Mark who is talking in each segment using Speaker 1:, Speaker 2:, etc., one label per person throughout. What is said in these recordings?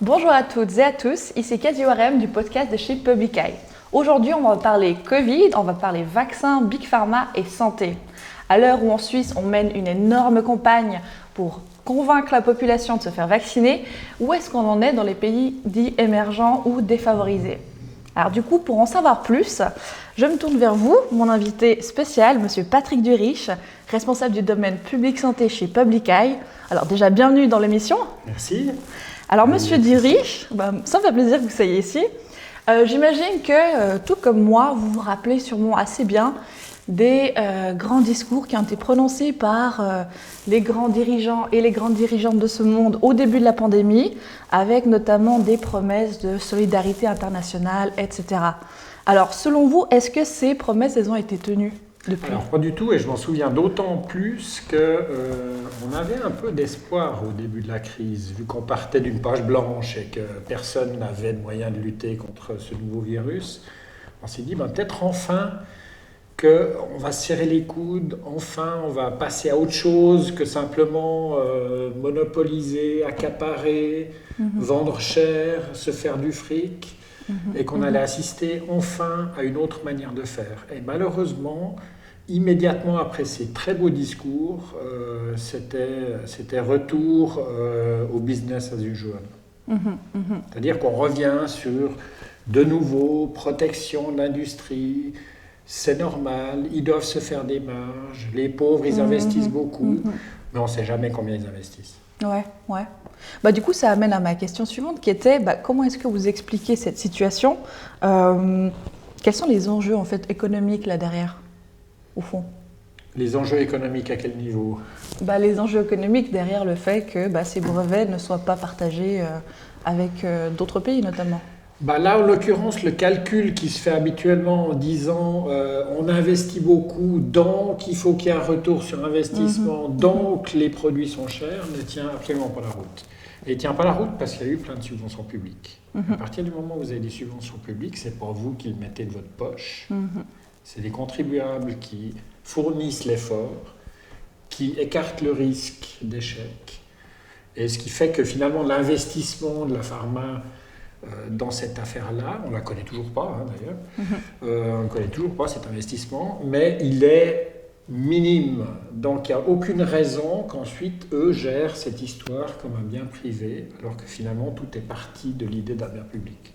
Speaker 1: Bonjour à toutes et à tous, ici Katy Warem du podcast de chez Public Eye. Aujourd'hui, on va parler Covid, on va parler vaccins, Big Pharma et santé. À l'heure où en Suisse, on mène une énorme campagne pour convaincre la population de se faire vacciner, où est-ce qu'on en est dans les pays dits émergents ou défavorisés? Alors du coup, pour en savoir plus, je me tourne vers vous, mon invité spécial, Monsieur Patrick Duriche, responsable du domaine public santé chez Public Eye. Alors déjà, bienvenue dans l'émission.
Speaker 2: Merci.
Speaker 1: Alors Monsieur Duriche, ça me fait plaisir que vous soyez ici. J'imagine que, tout comme moi, vous vous rappelez sûrement assez bien des grands discours qui ont été prononcés par les grands dirigeants et les grandes dirigeantes de ce monde au début de la pandémie, avec notamment des promesses de solidarité internationale, etc. Alors, selon vous, est-ce que ces promesses, elles ont été tenues depuis ?
Speaker 2: Alors, pas du tout, et je m'en souviens d'autant plus qu'on avait un peu d'espoir au début de la crise, vu qu'on partait d'une page blanche et que personne n'avait de moyen de lutter contre ce nouveau virus. On s'est dit, peut-être enfin qu'on va se serrer les coudes, enfin on va passer à autre chose que simplement monopoliser, accaparer, vendre cher, se faire du fric, et qu'on allait assister enfin à une autre manière de faire. Et malheureusement, immédiatement après ces très beaux discours, c'était retour au business as usual. C'est-à-dire qu'on revient sur, de nouveau, protection de l'industrie. C'est normal, ils doivent se faire des marges, les pauvres, ils investissent beaucoup, mais on ne sait jamais combien ils investissent.
Speaker 1: Ouais. Du coup, ça amène à ma question suivante qui était comment est-ce que vous expliquez cette situation ? Quels sont les enjeux en fait, économiques là derrière, au fond ?
Speaker 2: Les enjeux économiques à quel niveau ?
Speaker 1: Les enjeux économiques derrière le fait que ces brevets ne soient pas partagés avec d'autres pays notamment.
Speaker 2: Là, en l'occurrence, le calcul qui se fait habituellement en disant on investit beaucoup, donc il faut qu'il y ait un retour sur investissement, donc les produits sont chers, ne tient absolument pas la route. Et il ne tient pas la route parce qu'il y a eu plein de subventions publiques. À partir du moment où vous avez des subventions publiques, c'est pas vous qui le mettez de votre poche, c'est des contribuables qui fournissent l'effort, qui écartent le risque d'échec. Et ce qui fait que finalement l'investissement de la pharma dans cette affaire-là, on ne la connaît toujours pas d'ailleurs, on ne connaît toujours pas cet investissement, mais il est minime. Donc il n'y a aucune raison qu'ensuite eux gèrent cette histoire comme un bien privé, alors que finalement tout est parti de l'idée d'un bien public.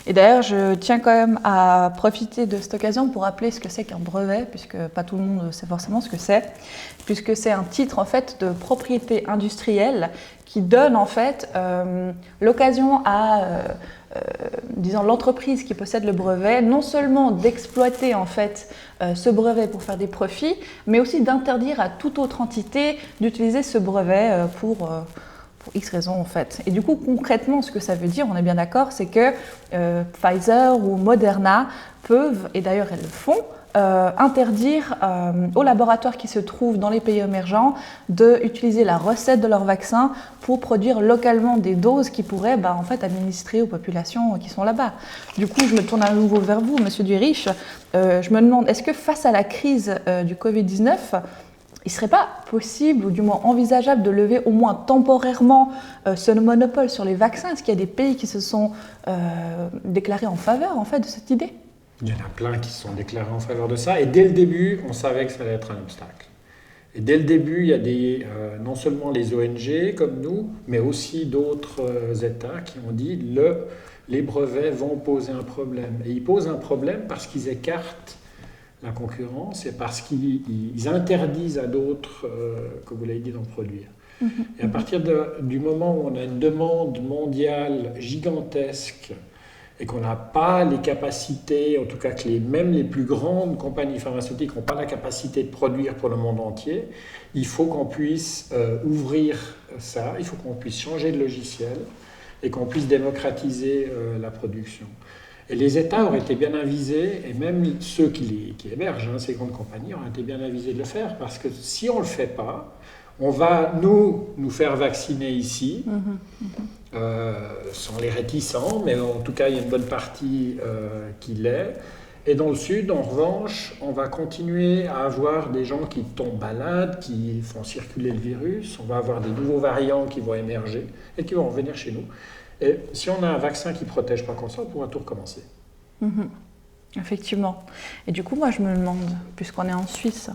Speaker 1: Et d'ailleurs, je tiens quand même à profiter de cette occasion pour rappeler ce que c'est qu'un brevet, puisque pas tout le monde sait forcément ce que c'est, puisque c'est un titre en fait de propriété industrielle qui donne en fait l'occasion à l'entreprise qui possède le brevet, non seulement d'exploiter en fait ce brevet pour faire des profits, mais aussi d'interdire à toute autre entité d'utiliser ce brevet pour X raisons en fait. Et du coup, concrètement, ce que ça veut dire, on est bien d'accord, c'est que Pfizer ou Moderna peuvent, et d'ailleurs elles le font, interdire aux laboratoires qui se trouvent dans les pays émergents d'utiliser la recette de leur vaccin pour produire localement des doses qui pourraient en fait, administrer aux populations qui sont là-bas. Du coup, je me tourne à nouveau vers vous, Monsieur Duriche. Je me demande, est-ce que face à la crise du Covid-19, il ne serait pas possible, ou du moins envisageable, de lever au moins temporairement ce monopole sur les vaccins ? Est-ce qu'il y a des pays qui se sont déclarés en faveur en fait, de cette idée ?
Speaker 2: Il y en a plein qui se sont déclarés en faveur de ça, et dès le début, on savait que ça allait être un obstacle. Et dès le début, il y a non seulement les ONG comme nous, mais aussi d'autres États qui ont dit les brevets vont poser un problème. Et ils posent un problème parce qu'ils écartent la concurrence et parce qu'ils interdisent à d'autres, comme vous l'avez dit, d'en produire. Et à partir du moment où on a une demande mondiale gigantesque et qu'on n'a pas les capacités, en tout cas que même les plus grandes compagnies pharmaceutiques n'ont pas la capacité de produire pour le monde entier, il faut qu'on puisse ouvrir ça, il faut qu'on puisse changer de logiciel et qu'on puisse démocratiser la production. Et les États auraient été bien avisés, et même ceux qui hébergent ces grandes compagnies auraient été bien avisés de le faire, parce que si on ne le fait pas, on va nous faire vacciner ici, sans les réticents, mais en tout cas il y a une bonne partie qui l'est, Et dans le sud, en revanche, on va continuer à avoir des gens qui tombent malades, qui font circuler le virus. On va avoir des nouveaux variants qui vont émerger et qui vont revenir chez nous. Et si on a un vaccin qui ne protège pas contre ça, on pourra tout recommencer.
Speaker 1: Effectivement. Et du coup, moi, je me demande, puisqu'on est en Suisse,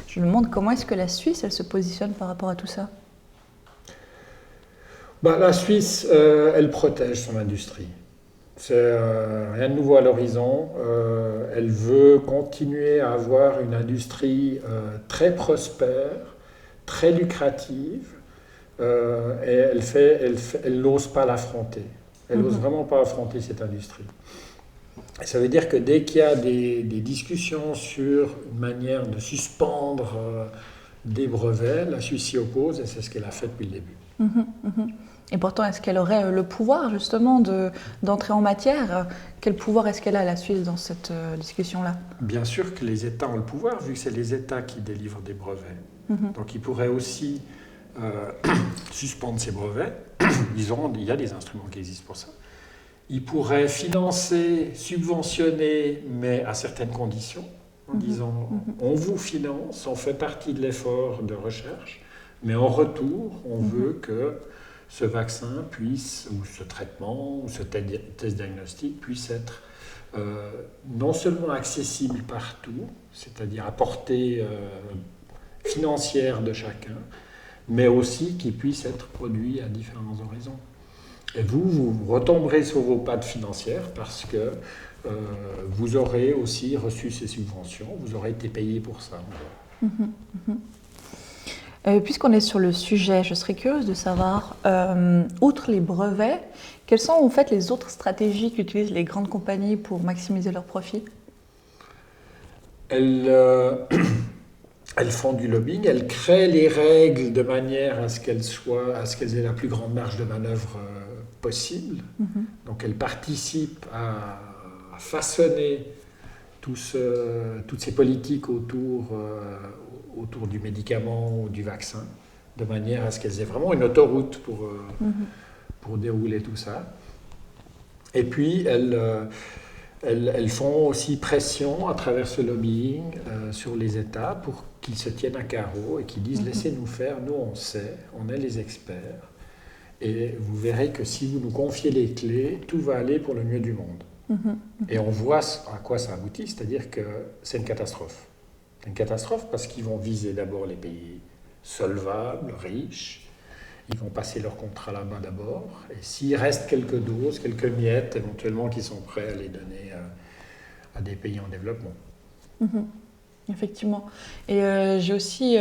Speaker 1: je me demande comment est-ce que la Suisse, elle se positionne par rapport à tout ça?
Speaker 2: La Suisse, elle protège son industrie. C'est rien de nouveau à l'horizon. Elle veut continuer à avoir une industrie très prospère, très lucrative, et elle n'ose pas l'affronter. Elle n'ose vraiment pas affronter cette industrie. Et ça veut dire que dès qu'il y a des discussions sur une manière de suspendre des brevets, la Suisse s'y oppose, et c'est ce qu'elle a fait depuis le début.
Speaker 1: Et pourtant, est-ce qu'elle aurait le pouvoir justement d'entrer en matière? Quel pouvoir est-ce qu'elle a, la Suisse, dans cette discussion-là?
Speaker 2: Bien sûr que les États ont le pouvoir, vu que c'est les États qui délivrent des brevets. Donc ils pourraient aussi suspendre ces brevets. Il y a des instruments qui existent pour ça. Ils pourraient financer, subventionner, mais à certaines conditions, en disant on vous finance, on fait partie de l'effort de recherche, mais en retour, on veut que ce vaccin puisse, ou ce traitement, ou ce test diagnostic puisse être non seulement accessible partout, c'est-à-dire à portée financière de chacun, mais aussi qu'il puisse être produit à différents horizons. Et vous retomberez sur vos pattes financières parce que vous aurez aussi reçu ces subventions, vous aurez été payé pour ça.
Speaker 1: Puisqu'on est sur le sujet, je serais curieuse de savoir, outre les brevets, quelles sont en fait les autres stratégies qu'utilisent les grandes compagnies pour maximiser leurs profits?
Speaker 2: Elles font du lobbying, elles créent les règles de manière à ce qu'elles aient la plus grande marge de manœuvre possible. Donc elles participent à façonner toutes ces politiques autour du médicament ou du vaccin, de manière à ce qu'elles aient vraiment une autoroute pour dérouler tout ça. Et puis elles font aussi pression à travers ce lobbying sur les États pour qu'ils se tiennent à carreau et qu'ils disent laissez-nous faire, nous on sait, on est les experts. Et vous verrez que si vous nous confiez les clés, tout va aller pour le mieux du monde. Et on voit à quoi ça aboutit, c'est-à-dire que c'est une catastrophe. C'est une catastrophe parce qu'ils vont viser d'abord les pays solvables, riches. Ils vont passer leur contrat là-bas d'abord. Et s'il reste quelques doses, quelques miettes, éventuellement, qui sont prêts à les donner à des pays en développement.
Speaker 1: Effectivement. Et j'ai aussi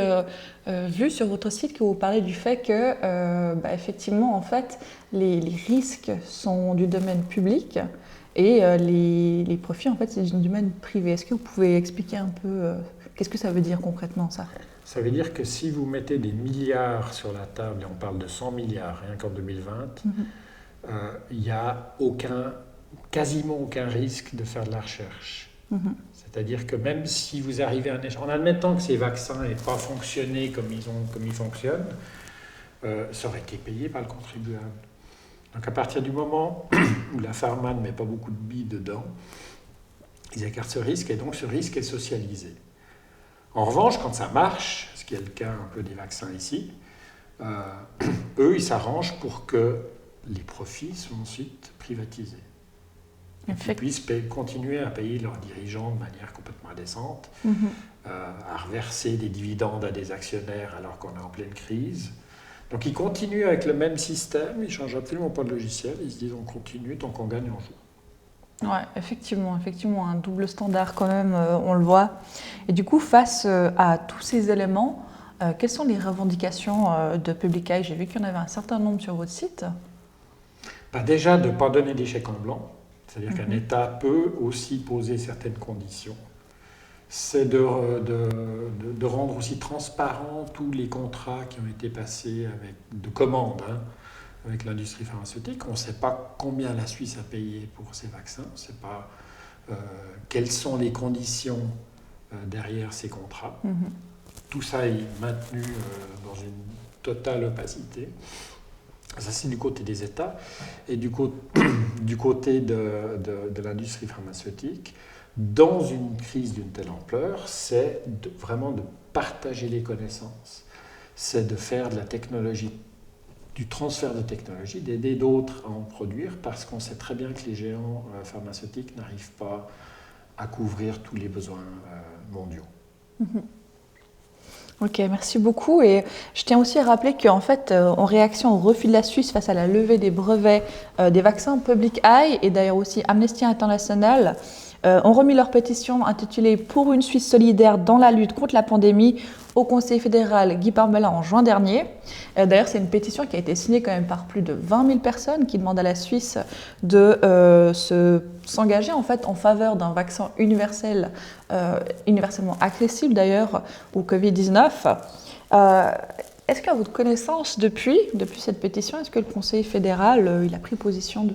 Speaker 1: vu sur votre site que vous parlez du fait que, effectivement, en fait, les risques sont du domaine public et les profits, en fait, c'est du domaine privé. Est-ce que vous pouvez expliquer un peu qu'est-ce que ça veut dire concrètement, ça?
Speaker 2: Ça veut dire que si vous mettez des milliards sur la table, et on parle de 100 milliards, rien qu'en 2020, il n'y a quasiment aucun risque de faire de la recherche. C'est-à-dire que même si vous arrivez à un échec, en admettant que ces vaccins n'aient pas fonctionné comme ils fonctionnent, ça aurait été payé par le contribuable. Donc à partir du moment où la pharma ne met pas beaucoup de billes dedans, ils écartent ce risque et donc ce risque est socialisé. En revanche, quand ça marche, ce qui est le cas un peu des vaccins ici, eux, ils s'arrangent pour que les profits soient ensuite privatisés. Et qu'ils puissent continuer à payer leurs dirigeants de manière complètement indécente, à reverser des dividendes à des actionnaires alors qu'on est en pleine crise. Donc ils continuent avec le même système, ils ne changent absolument pas de logiciel, ils se disent on continue tant qu'on gagne on joue.
Speaker 1: Ouais, effectivement, un double standard quand même, on le voit. Et du coup, face à tous ces éléments, quelles sont les revendications de Public Eye? J'ai vu qu'il y en avait un certain nombre sur votre site.
Speaker 2: Déjà, de ne pas donner des chèques en blanc, c'est-à-dire qu'un État peut aussi poser certaines conditions. C'est de rendre aussi transparents tous les contrats qui ont été passés de commandes, avec l'industrie pharmaceutique. On ne sait pas combien la Suisse a payé pour ces vaccins, on ne sait pas quelles sont les conditions derrière ces contrats. Tout ça est maintenu dans une totale opacité. Ça, c'est du côté des États. Et du côté de l'industrie pharmaceutique, dans une crise d'une telle ampleur, c'est vraiment de partager les connaissances, c'est de faire de la technologie, du transfert de technologie, d'aider d'autres à en produire, parce qu'on sait très bien que les géants pharmaceutiques n'arrivent pas à couvrir tous les besoins mondiaux.
Speaker 1: Ok, merci beaucoup. Et je tiens aussi à rappeler qu'en fait, en réaction au refus de la Suisse face à la levée des brevets des vaccins Public Eye et d'ailleurs aussi Amnesty International ont remis leur pétition intitulée Pour une Suisse solidaire dans la lutte contre la pandémie au Conseil fédéral Guy Parmelin en juin dernier. D'ailleurs, c'est une pétition qui a été signée quand même par plus de 20 000 personnes qui demandent à la Suisse de s'engager en fait en faveur d'un vaccin universel, universellement accessible d'ailleurs au Covid-19. Est-ce qu'à votre connaissance, depuis cette pétition, est-ce que le Conseil fédéral il a pris position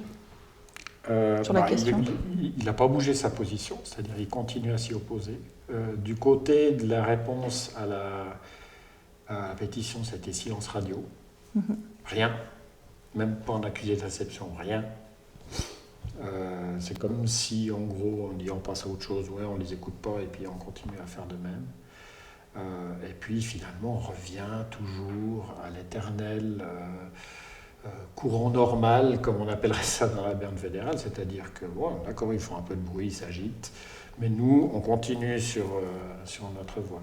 Speaker 1: sur la question?
Speaker 2: Il n'a pas bougé sa position, c'est-à-dire qu'il continue à s'y opposer. Du côté de la réponse à la pétition, c'était silence radio. Rien, même pas en accusé de réception, rien. C'est comme si, en gros, on dit on passe à autre chose, ouais, on les écoute pas et puis on continue à faire de même. Et puis finalement, on revient toujours à l'éternel courant normal, comme on appellerait ça dans la berne fédérale, c'est-à-dire que, bon, d'accord, ils font un peu de bruit, ils s'agitent, mais nous, on continue sur notre voie.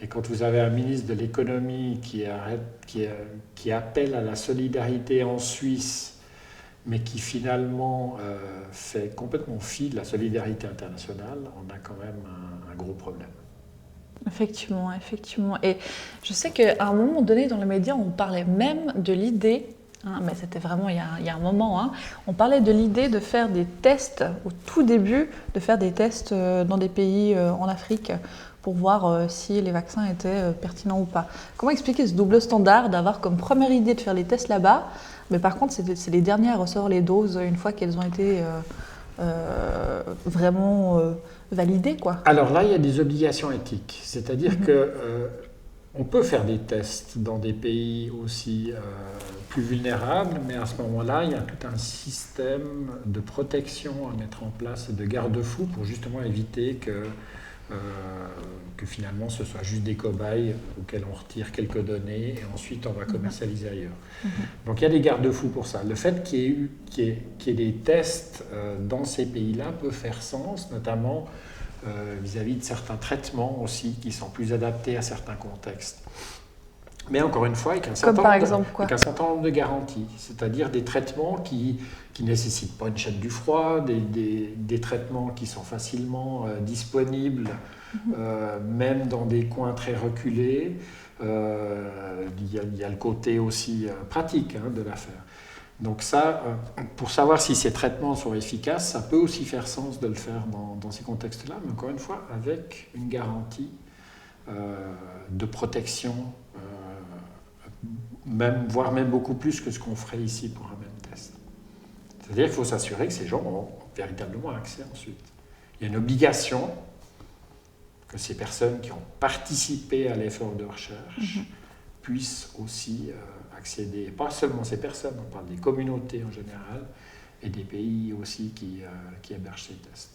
Speaker 2: Et quand vous avez un ministre de l'économie qui appelle à la solidarité en Suisse, mais qui finalement fait complètement fi de la solidarité internationale, on a quand même un gros problème.
Speaker 1: Effectivement, effectivement. Et je sais qu'à un moment donné, dans les médias, on parlait même de l'idée, mais c'était vraiment il y a un moment, on parlait de l'idée de faire des tests, au tout début, de faire des tests dans des pays en Afrique pour voir si les vaccins étaient pertinents ou pas. Comment expliquer ce double standard d'avoir comme première idée de faire les tests là-bas, mais par contre, c'est les dernières à recevoir les doses une fois qu'elles ont été vraiment validées, quoi.
Speaker 2: Alors là, il y a des obligations éthiques. C'est-à-dire que on peut faire des tests dans des pays aussi plus vulnérables, mais à ce moment-là, il y a tout un système de protection à mettre en place et de garde-fous pour justement éviter que finalement ce soit juste des cobayes auxquels on retire quelques données et ensuite on va commercialiser ailleurs. Donc il y a des garde-fous pour ça. Le fait qu'il y ait des tests dans ces pays-là peut faire sens, notamment vis-à-vis de certains traitements aussi qui sont plus adaptés à certains contextes. Mais encore une fois, avec un certain nombre de garanties, c'est-à-dire des traitements qui ne nécessitent pas une chaîne du froid, des traitements qui sont facilement disponibles, même dans des coins très reculés. Il y a le côté aussi pratique de l'affaire. Donc ça, pour savoir si ces traitements sont efficaces, ça peut aussi faire sens de le faire dans ces contextes-là, mais encore une fois, avec une garantie de protection, voire même beaucoup plus que ce qu'on ferait ici pour un même test. C'est-à-dire qu'il faut s'assurer que ces gens ont véritablement accès ensuite. Il y a une obligation que ces personnes qui ont participé à l'effort de recherche puissent aussi accéder, et pas seulement ces personnes, on parle des communautés en général, et des pays aussi qui hébergent ces tests.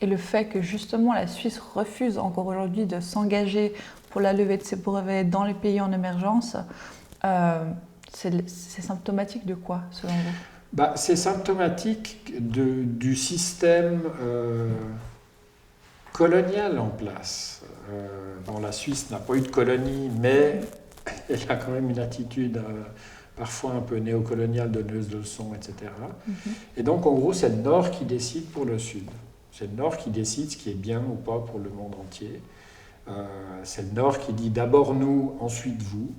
Speaker 1: Et le fait que justement la Suisse refuse encore aujourd'hui de s'engager pour la levée de ses brevets dans les pays en émergence, c'est symptomatique de quoi, selon vous ?
Speaker 2: C'est symptomatique du système colonial en place. La Suisse n'a pas eu de colonie, mais elle a quand même une attitude parfois un peu néocoloniale, donneuse de leçons, etc. Et donc, en gros, c'est le Nord qui décide pour le Sud. C'est le Nord qui décide ce qui est bien ou pas pour le monde entier. C'est le Nord qui dit d'abord nous, ensuite vous.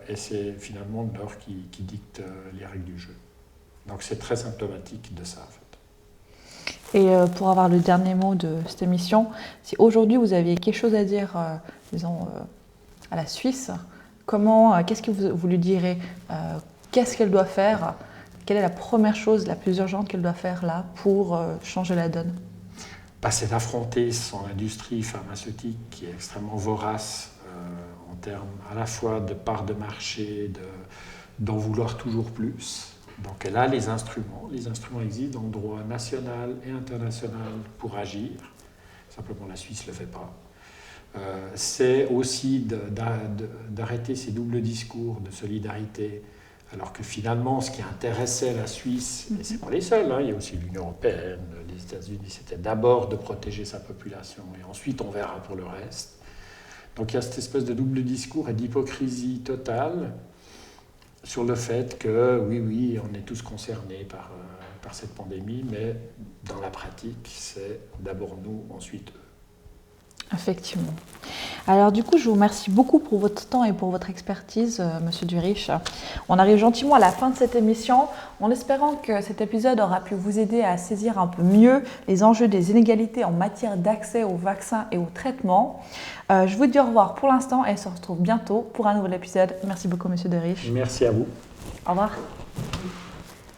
Speaker 2: Et c'est finalement le Nord qui dicte les règles du jeu. Donc c'est très symptomatique de ça, en fait.
Speaker 1: Et pour avoir le dernier mot de cette émission, si aujourd'hui vous aviez quelque chose à dire, disons, à la Suisse, qu'est-ce que vous lui direz ? Qu'est-ce qu'elle doit faire ? Quelle est la première chose la plus urgente qu'elle doit faire là pour changer la donne ?
Speaker 2: C'est d'affronter son industrie pharmaceutique qui est extrêmement vorace en termes à la fois de part de marché, d'en vouloir toujours plus, Donc elle a les instruments. Les instruments existent dans le droit national et international pour agir. Simplement, la Suisse ne le fait pas. C'est aussi d'arrêter ces doubles discours de solidarité, alors que finalement, ce qui intéressait la Suisse, et ce n'est pas les seuls, il y a aussi l'Union européenne, les États-Unis, c'était d'abord de protéger sa population, et ensuite on verra pour le reste. Donc il y a cette espèce de double discours et d'hypocrisie totale sur le fait que, oui, on est tous concernés par cette pandémie, mais dans la pratique, c'est d'abord nous, ensuite eux.
Speaker 1: Effectivement. Alors du coup, je vous remercie beaucoup pour votre temps et pour votre expertise, Monsieur Durich. On arrive gentiment à la fin de cette émission, en espérant que cet épisode aura pu vous aider à saisir un peu mieux les enjeux des inégalités en matière d'accès aux vaccins et aux traitements. Je vous dis au revoir pour l'instant et on se retrouve bientôt pour un nouvel épisode. Merci beaucoup, Monsieur Durich.
Speaker 2: Merci à vous.
Speaker 1: Au revoir.